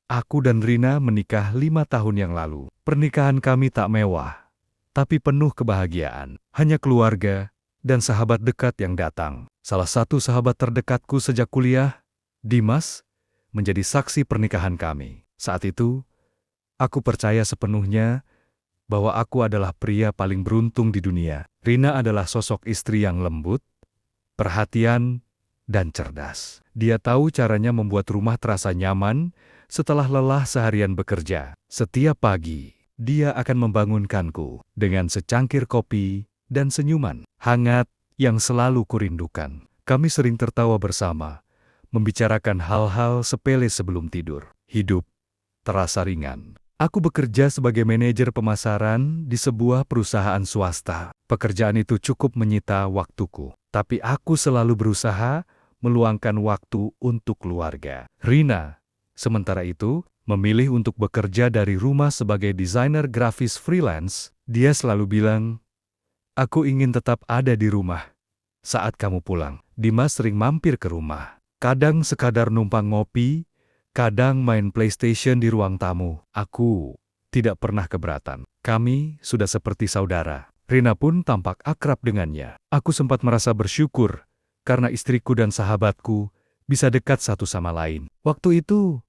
Aku dan Rina menikah 5 tahun yang lalu. Pernikahan kami tak mewah, tapi penuh kebahagiaan. Hanya keluarga dan sahabat dekat yang datang. Salah satu sahabat terdekatku sejak kuliah, Dimas, menjadi saksi pernikahan kami. Saat itu, aku percaya sepenuhnya bahwa aku adalah pria paling beruntung di dunia. Rina adalah sosok istri yang lembut, perhatian, dan cerdas. Dia tahu caranya membuat rumah terasa nyaman setelah lelah seharian bekerja. Setiap pagi, dia akan membangunkanku dengan secangkir kopi dan senyuman hangat yang selalu kurindukan. Kami sering tertawa bersama, membicarakan hal-hal sepele sebelum tidur. Hidup terasa ringan. Aku bekerja sebagai manajer pemasaran di sebuah perusahaan swasta. Pekerjaan itu cukup menyita waktuku, tapi aku selalu berusaha meluangkan waktu untuk keluarga. Rina, sementara itu, memilih untuk bekerja dari rumah sebagai desainer grafis freelance. Dia selalu bilang, "Aku ingin tetap ada di rumah saat kamu pulang." Dimas sering mampir ke rumah. Kadang sekadar numpang ngopi, kadang main PlayStation di ruang tamu. Aku tidak pernah keberatan. Kami sudah seperti saudara. Rina pun tampak akrab dengannya. Aku sempat merasa bersyukur karena istriku dan sahabatku bisa dekat satu sama lain. Waktu itu,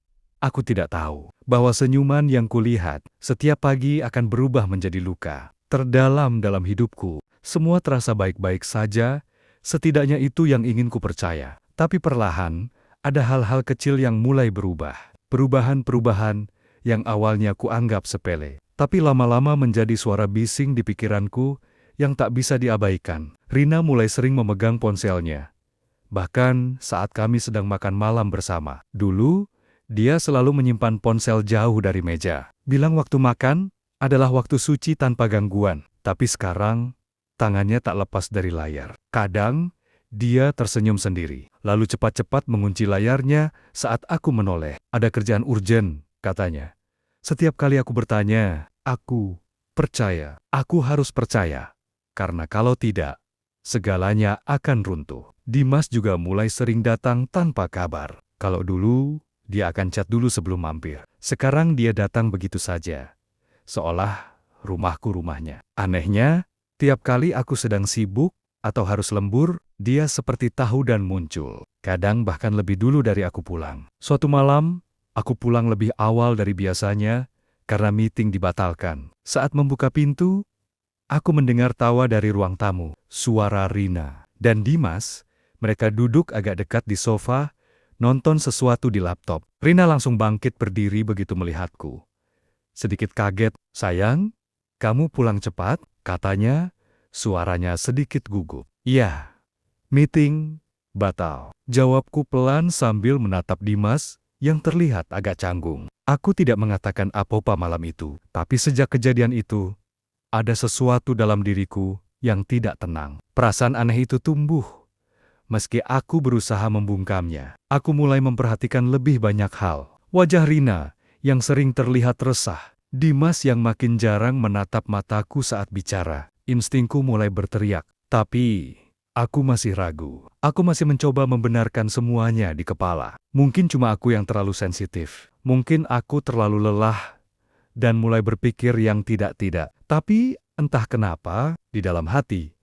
aku tidak tahu bahwa senyuman yang kulihat setiap pagi akan berubah menjadi luka terdalam dalam hidupku. Semua terasa baik-baik saja, setidaknya itu yang ingin ku percaya. Tapi perlahan, ada hal-hal kecil yang mulai berubah. Perubahan-perubahan yang awalnya kuanggap sepele, tapi lama-lama menjadi suara bising di pikiranku yang tak bisa diabaikan. Rina mulai sering memegang ponselnya, bahkan saat kami sedang makan malam bersama. Dulu, dia selalu menyimpan ponsel jauh dari meja. Bilang waktu makan adalah waktu suci tanpa gangguan. Tapi sekarang, tangannya tak lepas dari layar. Kadang, dia tersenyum sendiri, lalu cepat-cepat mengunci layarnya saat aku menoleh. "Ada kerjaan urgen," katanya. Setiap kali aku bertanya, aku percaya. Aku harus percaya. Karena kalau tidak, segalanya akan runtuh. Dimas juga mulai sering datang tanpa kabar. Kalau dulu, dia akan chat dulu sebelum mampir. Sekarang dia datang begitu saja, seolah rumahku rumahnya. Anehnya, tiap kali aku sedang sibuk atau harus lembur, dia seperti tahu dan muncul. Kadang bahkan lebih dulu dari aku pulang. Suatu malam, aku pulang lebih awal dari biasanya karena meeting dibatalkan. Saat membuka pintu, aku mendengar tawa dari ruang tamu. Suara Rina dan Dimas, mereka duduk agak dekat di sofa, nonton sesuatu di laptop. Rina langsung bangkit berdiri begitu melihatku. Sedikit kaget, "Sayang, kamu pulang cepat?" katanya. Suaranya sedikit gugup. "Iya, meeting batal," jawabku pelan sambil menatap Dimas yang terlihat agak canggung. Aku tidak mengatakan apa-apa malam itu, tapi sejak kejadian itu, ada sesuatu dalam diriku yang tidak tenang. Perasaan aneh itu tumbuh. Meski aku berusaha membungkamnya, aku mulai memperhatikan lebih banyak hal. Wajah Rina yang sering terlihat resah, Dimas yang makin jarang menatap mataku saat bicara. Instingku mulai berteriak, tapi aku masih ragu. Aku masih mencoba membenarkan semuanya di kepala. Mungkin cuma aku yang terlalu sensitif. Mungkin aku terlalu lelah dan mulai berpikir yang tidak-tidak. Tapi entah kenapa, di dalam hati,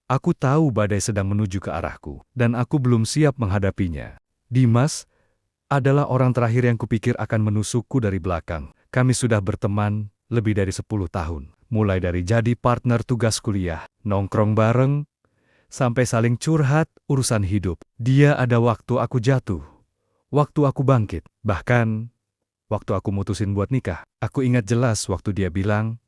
aku tahu badai sedang menuju ke arahku, dan aku belum siap menghadapinya. Dimas adalah orang terakhir yang kupikir akan menusukku dari belakang. Kami sudah berteman lebih dari 10 tahun. Mulai dari jadi partner tugas kuliah, nongkrong bareng, sampai saling curhat urusan hidup. Dia ada waktu aku jatuh, waktu aku bangkit, bahkan waktu aku mutusin buat nikah. Aku ingat jelas waktu dia bilang,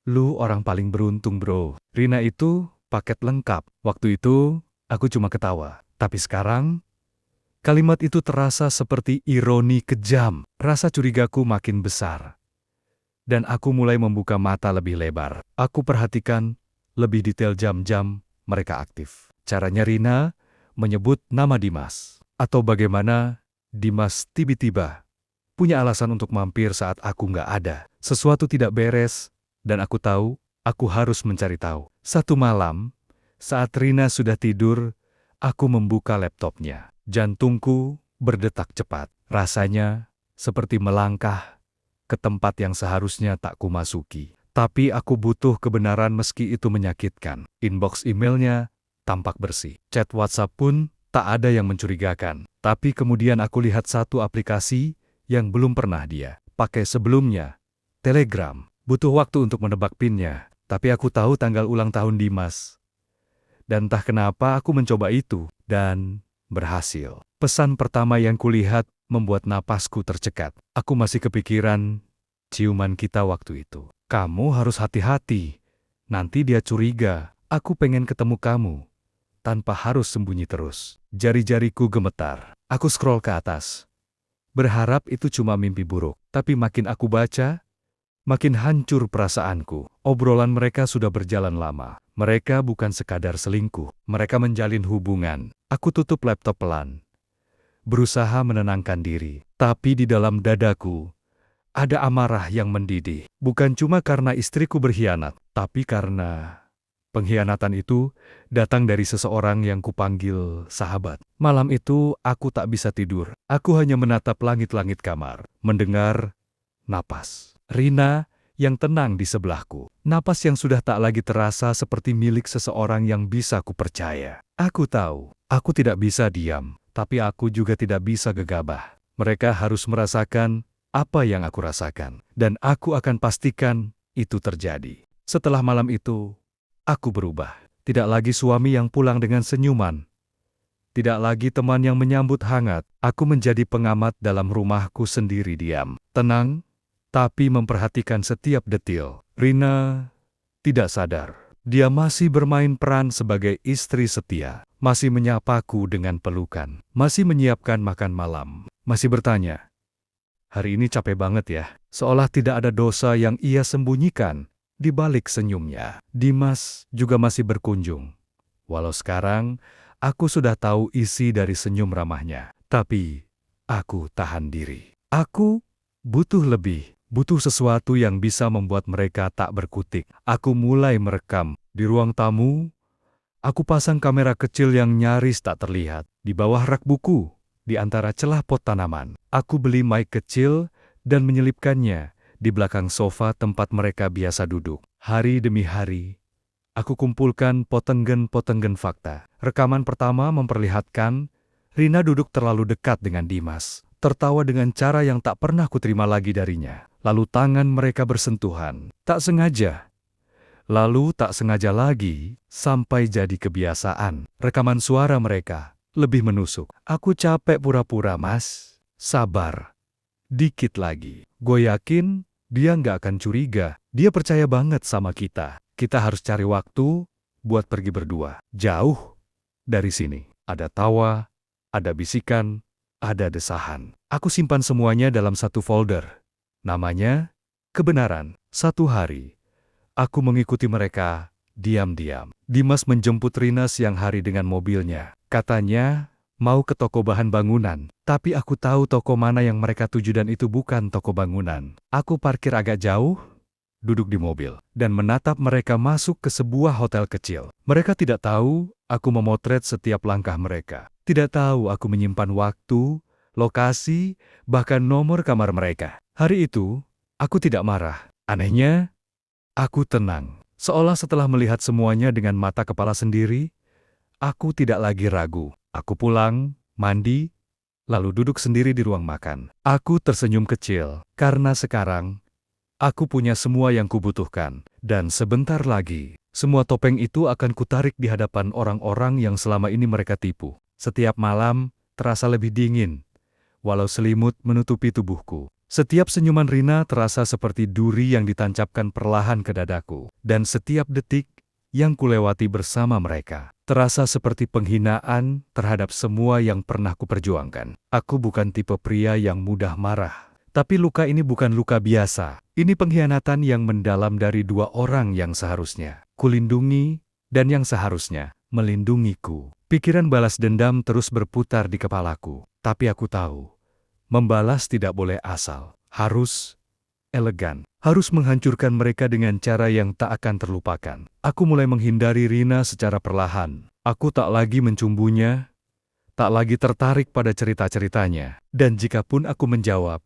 "Lu orang paling beruntung, bro." Rina itu paket lengkap. Waktu itu, aku cuma ketawa. Tapi sekarang, kalimat itu terasa seperti ironi kejam. Rasa curigaku makin besar. Dan aku mulai membuka mata lebih lebar. Aku perhatikan lebih detail jam-jam mereka aktif. Caranya Rina menyebut nama Dimas. Atau bagaimana Dimas tiba-tiba punya alasan untuk mampir saat aku nggak ada. Sesuatu tidak beres, dan aku tahu aku harus mencari tahu. Satu malam, saat Rina sudah tidur, aku membuka laptopnya. Jantungku berdetak cepat. Rasanya seperti melangkah ke tempat yang seharusnya tak kumasuki. Tapi aku butuh kebenaran meski itu menyakitkan. Inbox emailnya tampak bersih. Chat WhatsApp pun tak ada yang mencurigakan. Tapi kemudian aku lihat satu aplikasi yang belum pernah dia pakai sebelumnya. Telegram. Butuh waktu untuk menebak PIN-nya. Tapi aku tahu tanggal ulang tahun Dimas. Dan entah kenapa aku mencoba itu. Dan berhasil. Pesan pertama yang kulihat membuat napasku tercekat. Aku masih kepikiran ciuman kita waktu itu. Kamu harus hati-hati. Nanti dia curiga. Aku pengen ketemu kamu. Tanpa harus sembunyi terus. Jari-jariku gemetar. Aku scroll ke atas. Berharap itu cuma mimpi buruk. Tapi makin aku baca, makin hancur perasaanku. Obrolan mereka sudah berjalan lama. Mereka bukan sekadar selingkuh. Mereka menjalin hubungan. Aku tutup laptop pelan. Berusaha menenangkan diri. Tapi di dalam dadaku, ada amarah yang mendidih. Bukan cuma karena istriku berkhianat, tapi karena pengkhianatan itu datang dari seseorang yang kupanggil sahabat. Malam itu aku tak bisa tidur. Aku hanya menatap langit-langit kamar, mendengar napas Rina yang tenang di sebelahku. Napas yang sudah tak lagi terasa seperti milik seseorang yang bisa kupercaya. Aku tahu, aku tidak bisa diam, tapi aku juga tidak bisa gegabah. Mereka harus merasakan apa yang aku rasakan, dan aku akan pastikan itu terjadi. Setelah malam itu, aku berubah. Tidak lagi suami yang pulang dengan senyuman. Tidak lagi teman yang menyambut hangat. Aku menjadi pengamat dalam rumahku sendiri diam. Tenang, tapi memperhatikan setiap detil. Rina tidak sadar. Dia masih bermain peran sebagai istri setia. Masih menyapaku dengan pelukan. Masih menyiapkan makan malam. Masih bertanya, "Hari ini capek banget ya?" Seolah tidak ada dosa yang ia sembunyikan di balik senyumnya. Dimas juga masih berkunjung. Walau sekarang, aku sudah tahu isi dari senyum ramahnya. Tapi, aku tahan diri. Aku butuh lebih. Butuh sesuatu yang bisa membuat mereka tak berkutik. Aku mulai merekam. Di ruang tamu, aku pasang kamera kecil yang nyaris tak terlihat. Di bawah rak buku, di antara celah pot tanaman, aku beli mic kecil dan menyelipkannya di belakang sofa tempat mereka biasa duduk. Hari demi hari, aku kumpulkan potenggen-potenggen fakta. Rekaman pertama memperlihatkan Rina duduk terlalu dekat dengan Dimas, tertawa dengan cara yang tak pernah kuterima lagi darinya. Lalu tangan mereka bersentuhan, tak sengaja. Lalu tak sengaja lagi, sampai jadi kebiasaan. Rekaman suara mereka lebih menusuk. Aku capek pura-pura, Mas. Sabar. Dikit lagi. Gue yakin dia nggak akan curiga. Dia percaya banget sama kita. Kita harus cari waktu buat pergi berdua. Jauh dari sini. Ada tawa, ada bisikan, ada desahan. Aku simpan semuanya dalam satu folder. Namanya Kebenaran. Satu hari, aku mengikuti mereka diam-diam. Dimas menjemput Rina siang hari dengan mobilnya. Katanya mau ke toko bahan bangunan. Tapi aku tahu toko mana yang mereka tuju dan itu bukan toko bangunan. Aku parkir agak jauh, duduk di mobil, dan menatap mereka masuk ke sebuah hotel kecil. Mereka tidak tahu aku memotret setiap langkah mereka. Tidak tahu aku menyimpan waktu, lokasi, bahkan nomor kamar mereka. Hari itu, aku tidak marah. Anehnya, aku tenang. Seolah setelah melihat semuanya dengan mata kepala sendiri, aku tidak lagi ragu. Aku pulang, mandi, lalu duduk sendiri di ruang makan. Aku tersenyum kecil, karena sekarang, aku punya semua yang kubutuhkan. Dan sebentar lagi, semua topeng itu akan kutarik di hadapan orang-orang yang selama ini mereka tipu. Setiap malam, terasa lebih dingin, walau selimut menutupi tubuhku. Setiap senyuman Rina terasa seperti duri yang ditancapkan perlahan ke dadaku. Dan setiap detik yang kulewati bersama mereka terasa seperti penghinaan terhadap semua yang pernah kuperjuangkan. Aku bukan tipe pria yang mudah marah. Tapi luka ini bukan luka biasa. Ini pengkhianatan yang mendalam dari dua orang yang seharusnya kulindungi dan yang seharusnya melindungiku. Pikiran balas dendam terus berputar di kepalaku. Tapi aku tahu, membalas tidak boleh asal. Harus elegan. Harus menghancurkan mereka dengan cara yang tak akan terlupakan. Aku mulai menghindari Rina secara perlahan. Aku tak lagi mencumbunya, tak lagi tertarik pada cerita-ceritanya. Dan jikapun aku menjawab,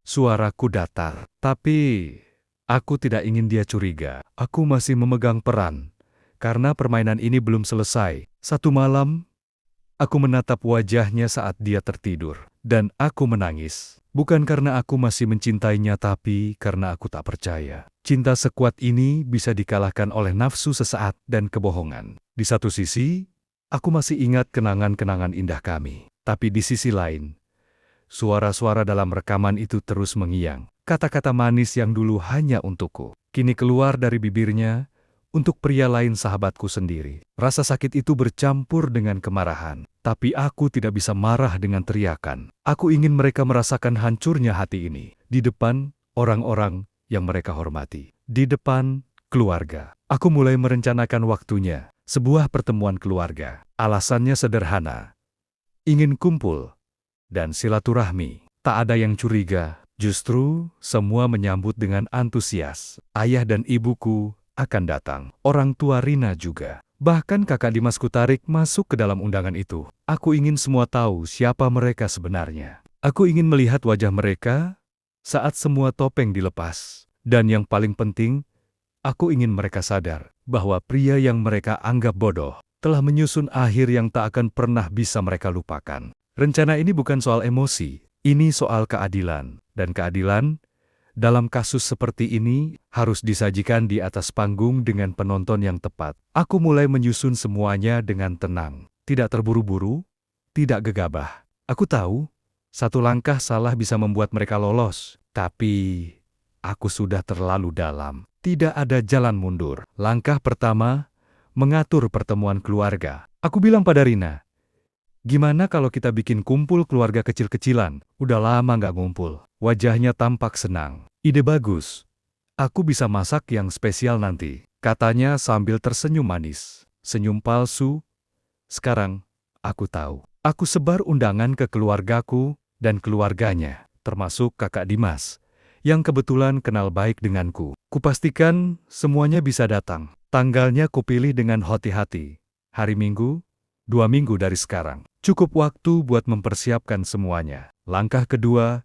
Suaraku datar. Tapi, aku tidak ingin dia curiga. Aku masih memegang peran. Karena permainan ini belum selesai. Satu malam, aku menatap wajahnya saat dia tertidur. Dan aku menangis. Bukan karena aku masih mencintainya, tapi karena aku tak percaya. Cinta sekuat ini bisa dikalahkan oleh nafsu sesaat dan kebohongan. Di satu sisi, aku masih ingat kenangan-kenangan indah kami. Tapi di sisi lain, suara-suara dalam rekaman itu terus mengiang. Kata-kata manis yang dulu hanya untukku, kini keluar dari bibirnya untuk pria lain, sahabatku sendiri. Rasa sakit itu bercampur dengan kemarahan. Tapi aku tidak bisa marah dengan teriakan. Aku ingin mereka merasakan hancurnya hati ini. Di depan orang-orang yang mereka hormati. Di depan keluarga. Aku mulai merencanakan waktunya. Sebuah pertemuan keluarga. Alasannya sederhana. Ingin kumpul dan silaturahmi. Tak ada yang curiga. Justru semua menyambut dengan antusias. Ayah dan ibuku akan datang. Orang tua Rina juga. Bahkan kakak Dimasku tarik masuk ke dalam undangan itu. Aku ingin semua tahu siapa mereka sebenarnya. Aku ingin melihat wajah mereka saat semua topeng dilepas. Dan yang paling penting, aku ingin mereka sadar bahwa pria yang mereka anggap bodoh telah menyusun akhir yang tak akan pernah bisa mereka lupakan. Rencana ini bukan soal emosi, ini soal keadilan. Dan keadilan dalam kasus seperti ini harus disajikan di atas panggung dengan penonton yang tepat. Aku mulai menyusun semuanya dengan tenang, tidak terburu-buru, tidak gegabah. Aku tahu, satu langkah salah bisa membuat mereka lolos, tapi aku sudah terlalu dalam. Tidak ada jalan mundur. Langkah pertama, mengatur pertemuan keluarga. Aku bilang pada Rina, gimana kalau kita bikin kumpul keluarga kecil-kecilan? Udah lama nggak ngumpul. Wajahnya tampak senang. Ide bagus. Aku bisa masak yang spesial nanti, katanya sambil tersenyum manis. Senyum palsu. Sekarang, aku tahu. Aku sebar undangan ke keluargaku dan keluarganya, termasuk kakak Dimas, yang kebetulan kenal baik denganku. Kupastikan semuanya bisa datang. Tanggalnya kupilih dengan hati-hati. Hari Minggu, 2 minggu dari sekarang. Cukup waktu buat mempersiapkan semuanya. Langkah kedua,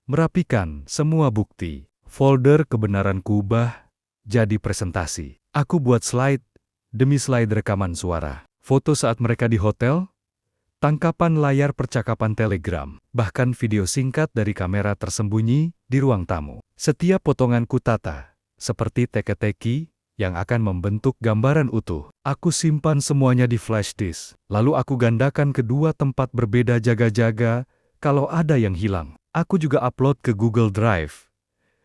merapikan semua bukti. Folder kebenaran kubah jadi presentasi. Aku buat slide demi slide rekaman suara. Foto saat mereka di hotel, tangkapan layar percakapan telegram, bahkan video singkat dari kamera tersembunyi di ruang tamu. Setiap potongan kutata, seperti teka-teki yang akan membentuk gambaran utuh. Aku simpan semuanya di flash disk. Lalu aku gandakan kedua tempat berbeda jaga-jaga kalau ada yang hilang. Aku juga upload ke Google Drive.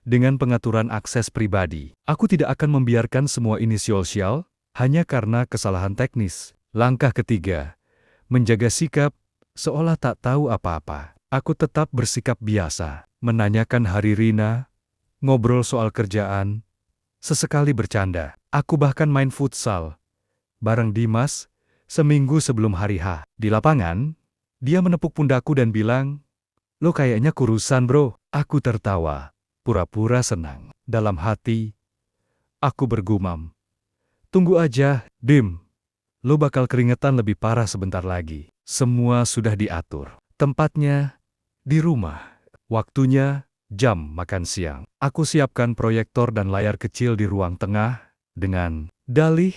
Dengan pengaturan akses pribadi, aku tidak akan membiarkan semua ini sosial hanya karena kesalahan teknis. Langkah ketiga, menjaga sikap seolah tak tahu apa-apa. Aku tetap bersikap biasa, menanyakan hari Rina, ngobrol soal kerjaan, sesekali bercanda. Aku bahkan main futsal bareng Dimas seminggu sebelum hari H. Di lapangan, dia menepuk pundakku dan bilang, "Lo kayaknya kurusan, bro." Aku tertawa, pura-pura senang. Dalam hati, aku bergumam, "Tunggu aja, Dim. Lo bakal keringetan lebih parah sebentar lagi." Semua sudah diatur. Tempatnya, di rumah. Waktunya, jam makan siang. Aku siapkan proyektor dan layar kecil di ruang tengah, dengan dalih,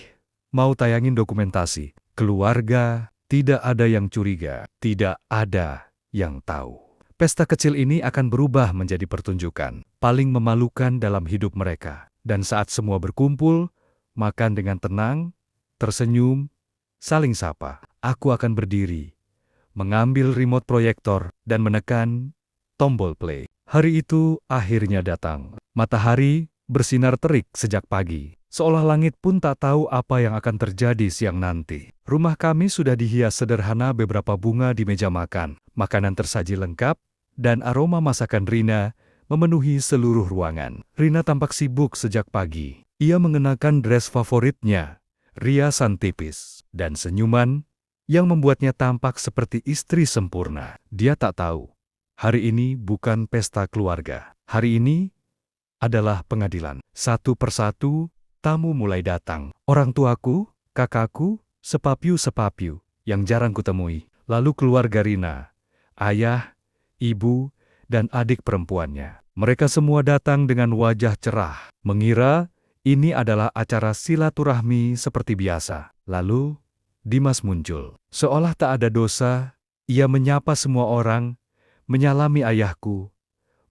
mau tayangin dokumentasi. Keluarga, tidak ada yang curiga, tidak ada yang tahu. Pesta kecil ini akan berubah menjadi pertunjukan paling memalukan dalam hidup mereka. Dan saat semua berkumpul, makan dengan tenang, tersenyum, saling sapa, aku akan berdiri, mengambil remote proyektor, dan menekan tombol play. Hari itu akhirnya datang. Matahari bersinar terik sejak pagi. Seolah langit pun tak tahu apa yang akan terjadi siang nanti. Rumah kami sudah dihias sederhana, beberapa bunga di meja makan, makanan tersaji lengkap, dan aroma masakan Rina memenuhi seluruh ruangan. Rina tampak sibuk sejak pagi. Ia mengenakan dress favoritnya, riasan tipis, dan senyuman yang membuatnya tampak seperti istri sempurna. Dia tak tahu, hari ini bukan pesta keluarga. Hari ini adalah pengadilan. Satu persatu, tamu mulai datang. Orang tuaku, kakakku, sepapiu-sepapiu yang jarang kutemui. Lalu keluarga Rina, ayah, ibu, dan adik perempuannya. Mereka semua datang dengan wajah cerah, mengira ini adalah acara silaturahmi seperti biasa. Lalu, Dimas muncul. Seolah tak ada dosa, ia menyapa semua orang, menyalami ayahku,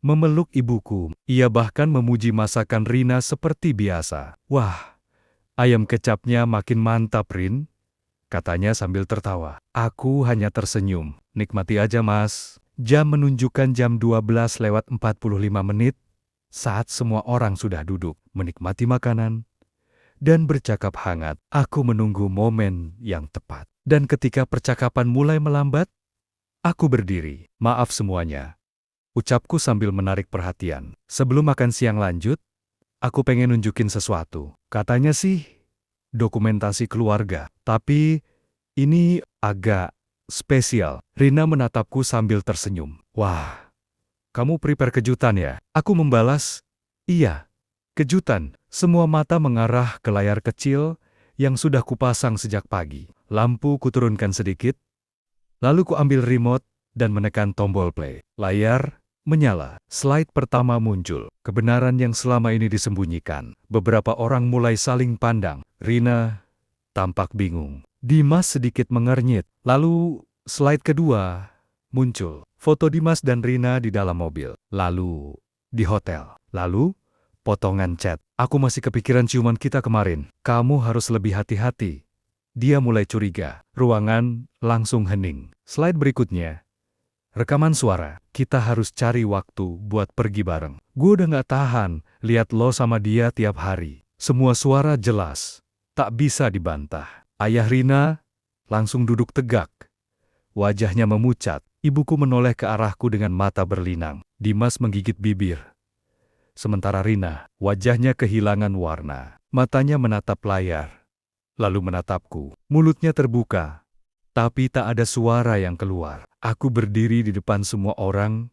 memeluk ibuku. Ia bahkan memuji masakan Rina seperti biasa. "Wah, ayam kecapnya makin mantap, Rin," katanya sambil tertawa. Aku hanya tersenyum. "Nikmati aja, Mas." Jam menunjukkan jam 12:45 saat semua orang sudah duduk, menikmati makanan, dan bercakap hangat. Aku menunggu momen yang tepat. Dan ketika percakapan mulai melambat, aku berdiri. "Maaf semuanya," ucapku sambil menarik perhatian. "Sebelum makan siang lanjut, aku pengen nunjukin sesuatu." Katanya sih, dokumentasi keluarga. Tapi ini agak spesial. Rina menatapku sambil tersenyum. "Wah, kamu prepare kejutan ya?" Aku membalas, "Iya, kejutan." Semua mata mengarah ke layar kecil yang sudah kupasang sejak pagi. Lampu kuturunkan sedikit, lalu kuambil remote dan menekan tombol play. Layar menyala. Slide pertama muncul. Kebenaran yang selama ini disembunyikan. Beberapa orang mulai saling pandang. Rina tampak bingung. Dimas sedikit mengernyit. Lalu slide kedua muncul. Foto Dimas dan Rina di dalam mobil. Lalu di hotel. Lalu potongan chat. "Aku masih kepikiran ciuman kita kemarin. Kamu harus lebih hati-hati." Dia mulai curiga. Ruangan langsung hening. Slide berikutnya. Rekaman suara. "Kita harus cari waktu buat pergi bareng. Gue udah gak tahan lihat lo sama dia tiap hari." Semua suara jelas. Tak bisa dibantah. Ayah Rina langsung duduk tegak. Wajahnya memucat. Ibuku menoleh ke arahku dengan mata berlinang. Dimas menggigit bibir. Sementara Rina, wajahnya kehilangan warna. Matanya menatap layar. Lalu menatapku. Mulutnya terbuka. Tapi tak ada suara yang keluar. Aku berdiri di depan semua orang,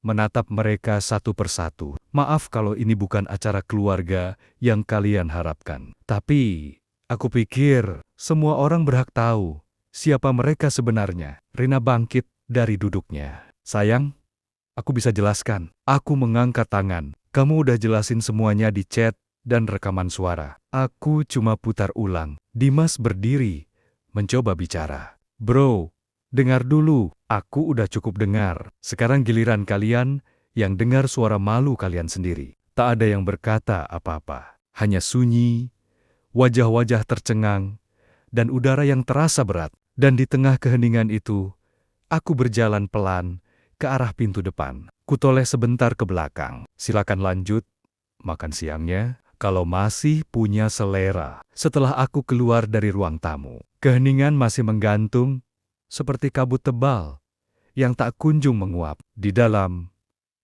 menatap mereka satu persatu. "Maaf kalau ini bukan acara keluarga yang kalian harapkan. Tapi aku pikir semua orang berhak tahu siapa mereka sebenarnya." Rina bangkit dari duduknya. "Sayang, aku bisa jelaskan." Aku mengangkat tangan. "Kamu udah jelasin semuanya di chat dan rekaman suara." Aku cuma putar ulang. Dimas berdiri, mencoba bicara. "Bro, dengar dulu. Aku udah cukup dengar. Sekarang giliran kalian yang dengar suara malu kalian sendiri." Tak ada yang berkata apa-apa. Hanya sunyi, wajah-wajah tercengang, dan udara yang terasa berat. Dan di tengah keheningan itu, aku berjalan pelan ke arah pintu depan. Kutoleh sebentar ke belakang. "Silakan lanjut makan siangnya kalau masih punya selera." Setelah aku keluar dari ruang tamu, keheningan masih menggantung seperti kabut tebal yang tak kunjung menguap. Di dalam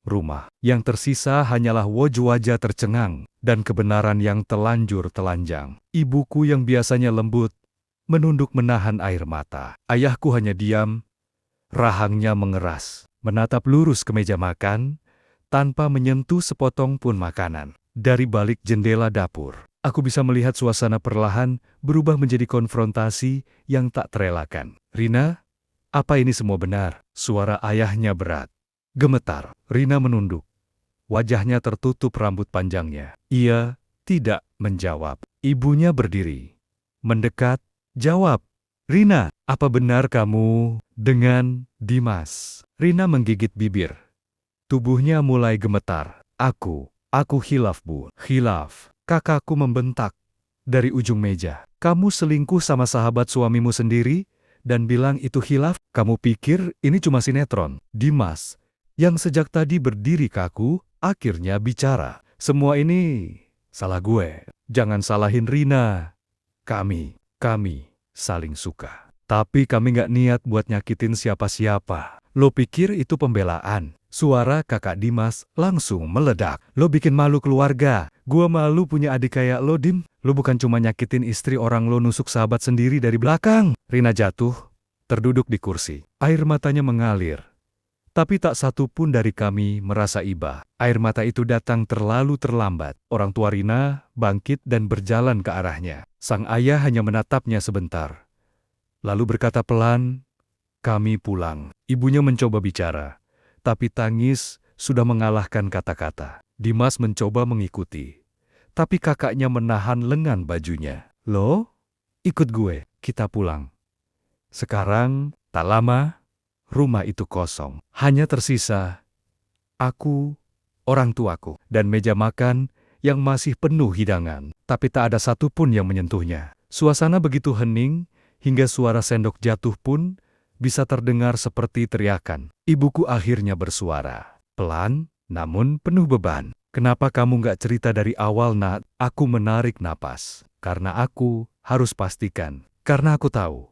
rumah, yang tersisa hanyalah wajah-wajah tercengang dan kebenaran yang telanjur telanjang. Ibuku yang biasanya lembut menunduk menahan air mata. Ayahku hanya diam, rahangnya mengeras, menatap lurus ke meja makan tanpa menyentuh sepotong pun makanan. Dari balik jendela dapur, aku bisa melihat suasana perlahan berubah menjadi konfrontasi yang tak terelakkan. "Rina, apa ini semua benar?" Suara ayahnya berat. Gemetar. Rina menunduk. Wajahnya tertutup rambut panjangnya. Ia tidak menjawab. Ibunya berdiri, mendekat, jawab, "Rina, apa benar kamu dengan Dimas?" Rina menggigit bibir. Tubuhnya mulai gemetar. Aku hilaf, Bu." "Hilaf?" Kakakku membentak dari ujung meja. "Kamu selingkuh sama sahabat suamimu sendiri dan bilang itu hilaf? Kamu pikir ini cuma sinetron?" Dimas, yang sejak tadi berdiri kaku, akhirnya bicara. "Semua ini salah gue. Jangan salahin Rina. Kami saling suka. Tapi kami gak niat buat nyakitin siapa-siapa." "Lo pikir itu pembelaan?" Suara kakak Dimas langsung meledak. "Lo bikin malu keluarga. Gua malu punya adik kayak lo, Dim. Lo bukan cuma nyakitin istri orang, lo nusuk sahabat sendiri dari belakang." Rina jatuh, terduduk di kursi. Air matanya mengalir. Tapi tak satu pun dari kami merasa iba. Air mata itu datang terlalu terlambat. Orang tua Rina bangkit dan berjalan ke arahnya. Sang ayah hanya menatapnya sebentar, lalu berkata pelan, "Kami pulang." Ibunya mencoba bicara, tapi tangis sudah mengalahkan kata-kata. Dimas mencoba mengikuti, tapi kakaknya menahan lengan bajunya. "Loh, ikut gue, kita pulang." Sekarang, tak lama, rumah itu kosong. Hanya tersisa aku, orang tuaku, dan meja makan yang masih penuh hidangan. Tapi tak ada satupun yang menyentuhnya. Suasana begitu hening, hingga suara sendok jatuh pun bisa terdengar seperti teriakan. Ibuku akhirnya bersuara, pelan, namun penuh beban. "Kenapa kamu nggak cerita dari awal, Nak?" Aku menarik napas. Karena aku harus pastikan. Karena aku tahu,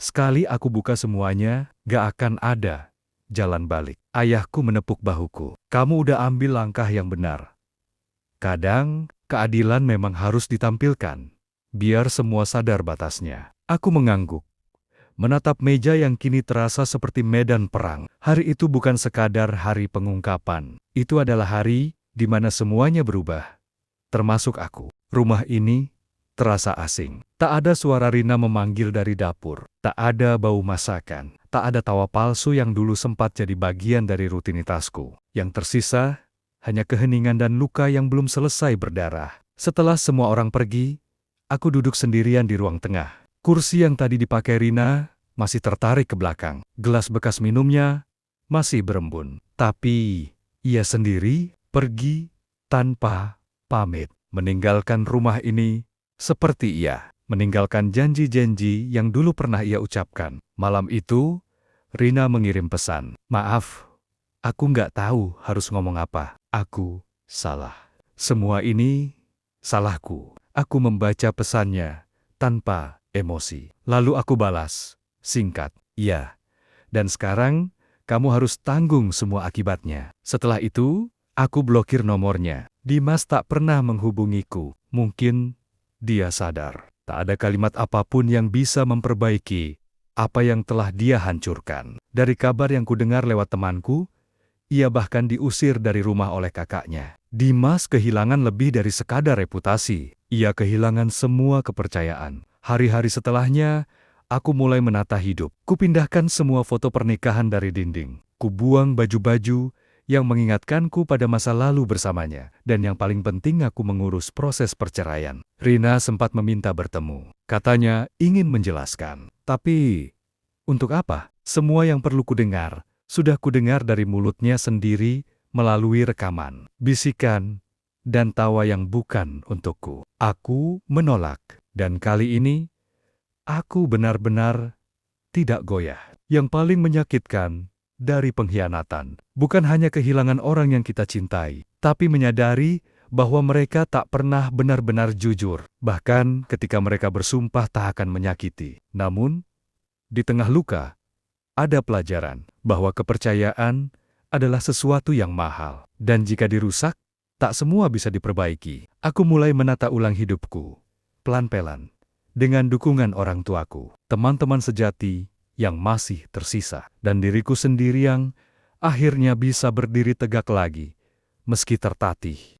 sekali aku buka semuanya, gak akan ada jalan balik. Ayahku menepuk bahuku. "Kamu udah ambil langkah yang benar. Kadang, keadilan memang harus ditampilkan, biar semua sadar batasnya." Aku mengangguk, menatap meja yang kini terasa seperti medan perang. Hari itu bukan sekadar hari pengungkapan. Itu adalah hari di mana semuanya berubah, termasuk aku. Rumah ini terasa asing. Tak ada suara Rina memanggil dari dapur. Tak ada bau masakan. Tak ada tawa palsu yang dulu sempat jadi bagian dari rutinitasku. Yang tersisa hanya keheningan dan luka yang belum selesai berdarah. Setelah semua orang pergi, aku duduk sendirian di ruang tengah. Kursi yang tadi dipakai Rina masih tertarik ke belakang. Gelas bekas minumnya masih berembun. Tapi ia sendiri pergi tanpa pamit, meninggalkan rumah ini seperti ia meninggalkan janji-janji yang dulu pernah ia ucapkan. Malam itu, Rina mengirim pesan, "Maaf, aku nggak tahu harus ngomong apa. Aku salah. Semua ini salahku." Aku membaca pesannya tanpa emosi. Lalu aku balas, singkat, "Ya, dan sekarang kamu harus tanggung semua akibatnya." Setelah itu, aku blokir nomornya. Dimas tak pernah menghubungiku. Mungkin dia sadar, tak ada kalimat apapun yang bisa memperbaiki apa yang telah dia hancurkan. Dari kabar yang kudengar lewat temanku, ia bahkan diusir dari rumah oleh kakaknya. Dimas kehilangan lebih dari sekadar reputasi. Ia kehilangan semua kepercayaan. Hari-hari setelahnya, aku mulai menata hidup. Kupindahkan semua foto pernikahan dari dinding. Kubuang baju-baju yang mengingatkanku pada masa lalu bersamanya. Dan yang paling penting, aku mengurus proses perceraian. Rina sempat meminta bertemu. Katanya ingin menjelaskan. Tapi, untuk apa? Semua yang perlu kudengar sudah kudengar dari mulutnya sendiri melalui rekaman, bisikan, dan tawa yang bukan untukku. Aku menolak. Dan kali ini, aku benar-benar tidak goyah. Yang paling menyakitkan dari pengkhianatan bukan hanya kehilangan orang yang kita cintai, tapi menyadari bahwa mereka tak pernah benar-benar jujur, bahkan ketika mereka bersumpah tak akan menyakiti. Namun, di tengah luka, ada pelajaran bahwa kepercayaan adalah sesuatu yang mahal, dan jika dirusak, tak semua bisa diperbaiki. Aku mulai menata ulang hidupku, pelan-pelan, dengan dukungan orang tuaku, teman-teman sejati yang masih tersisa, dan diriku sendiri yang akhirnya bisa berdiri tegak lagi, meski tertatih.